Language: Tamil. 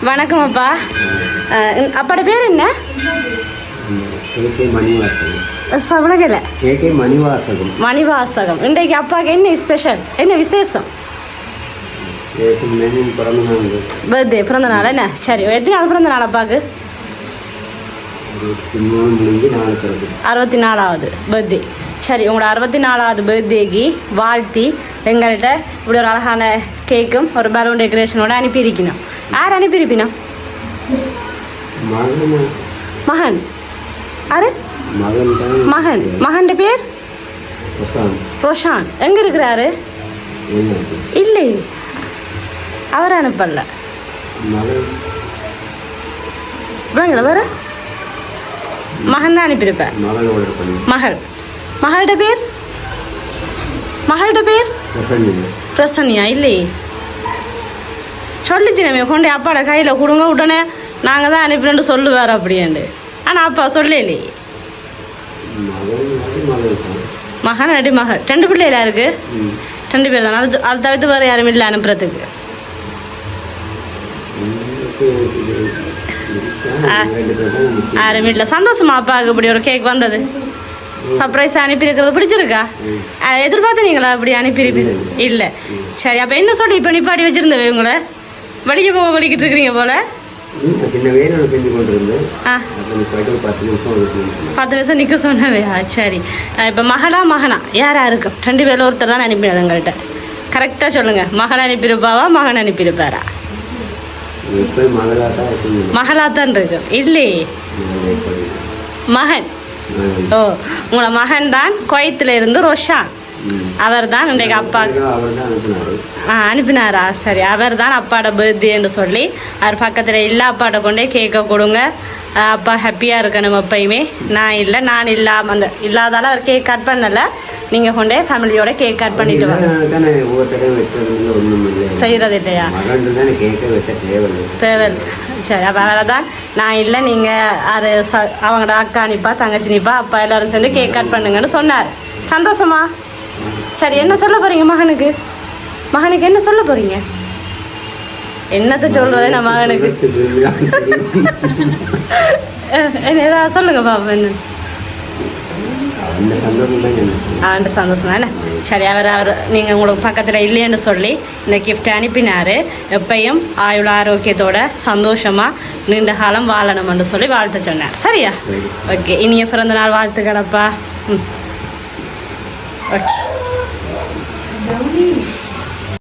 வணக்கம் அப்பா. அப்பாட பேர் என்ன? விளங்கல. மணிவாசகம். இன்றைக்கு அப்பாவுக்கு என்ன ஸ்பெஷல், என்ன விசேஷம்? பர்த்டே, பிறந்த நாள் என்ன? சரி, எத்தனாவது பிறந்த நாள் அப்பாவுக்கு? 64வது பர்த்டே. சரி, உங்களோட 64வது பர்த்டேக்கு வாழ்த்தி எங்கள்கிட்ட இப்படி ஒரு அழகான கேக்கும் ஒரு பலூன் டெக்கரேஷனோட அனுப்பியிருக்கணும். யார் அனுப்பியிருப்பினா? மகன். யாரு மகன்? மகன் பேர் ரோஷான். எங்க இருக்கிறாரு? இல்லை, அவர் அனுப்பல. வேற மகன் தான் அனுப்பியிருப்பேன். மகள். மகள்கிட்ட பேர்? மகள்கிட்ட பேர் பிரசன்னியா? இல்லையே, சொல்லிச்சு நம்ம கொண்டு அப்பாட கையில் கொடுங்க, உடனே நாங்கள் தான் அனுப்பினு சொல்லுவார் அப்படின்ட்டு. ஆனால் அப்பா சொல்லலையே. மகன் அடி மகள், 2 பிள்ளைகளா இருக்கு? 2 பேர் தான். அது தவிர்த்து வேறு யாரும் இல்லை அனுப்புறதுக்கு? யாரும் இல்லை. சந்தோஷமா அப்பாவுக்கு இப்படி ஒரு கேக் வந்தது? சர்ப்ரைஸ் அனுப்பியிருக்கிறது பிடிச்சிருக்கா? எதிர்பார்த்தீங்களா அப்படி அனுப்பியிருப்பீங்க? இல்லை. சரி, அப்போ என்ன சொல்லி இப்போ நிப்பாட்டி வச்சுருந்தவே உங்களை வலிக்க போக வலிக்கிட்டு இருக்கிறீங்க போல? 10 நிமிஷம் நிற்க சொன்னவையா? சரி, இப்போ மகளா மகனா யாரா இருக்கும்? 2 பேரில் ஒருத்தர் தான் அனுப்பினது எங்கள்கிட்ட. கரெக்டாக சொல்லுங்கள், மகன் அனுப்பியிருப்பாவா மகன் அனுப்பியிருப்பாரா? மகளாத்தான் இருக்கு. இல்லையே, மகன். ஓ, உங்களோட மகன் தான் குவைத்தில் இருந்து ரோஷான். அவர் தான் இன்றைக்கு அப்பாவுக்கு அனுப்பினாரா? சரி, அவர் தான் அப்பாவோட பர்த்டேன்னு சொல்லி அவர் பக்கத்தில் இல்லை அப்பாட்ட கொண்டே கேட்க கொடுங்க, அப்பா ஹாப்பியாக இருக்கணும் எப்பயுமே. நான் இல்லாமல் அந்த இல்லாதால அவர் கேக் கட் பண்ணலை. நீங்கள் கொண்டே ஃபேமிலியோட கேக் கட் பண்ணிட்டு வாங்க. செய்கிறது இல்லையா? தேவை. சரி, அப்போ அதனால தான் நான் இல்லை, நீங்கள் அது அவங்களோட அக்கா நிப்பா தங்கச்சி நிப்பா அப்பா எல்லோரும் சேர்ந்து கேக் கட் பண்ணுங்கன்னு சொன்னார். சந்தோஷமா? சரி, என்ன சொல்ல போகிறீங்க மகனுக்கு? மகனுக்கு என்ன சொல்ல போகிறீங்க? என்னத்தை சொல்கிறது நான் மகனுக்கு? ஏதாவது சொல்லுங்க பாப்பா. என்ன அந்த சந்தோஷம் தானே? சரி, அவர் நீங்கள் உங்களுக்கு பக்கத்தில் இல்லைன்னு சொல்லி இந்த கிஃப்ட் அனுப்பினார். எப்பயும் ஆயுள் ஆரோக்கியத்தோட சந்தோஷமாக நீண்ட காலம் வாழணும்னு சொல்லி வாழ்த்து சொன்னார். சரியா? ஓகே, இனிய பிறந்த நாள் வாழ்த்துக்களப்பா. ஓகே.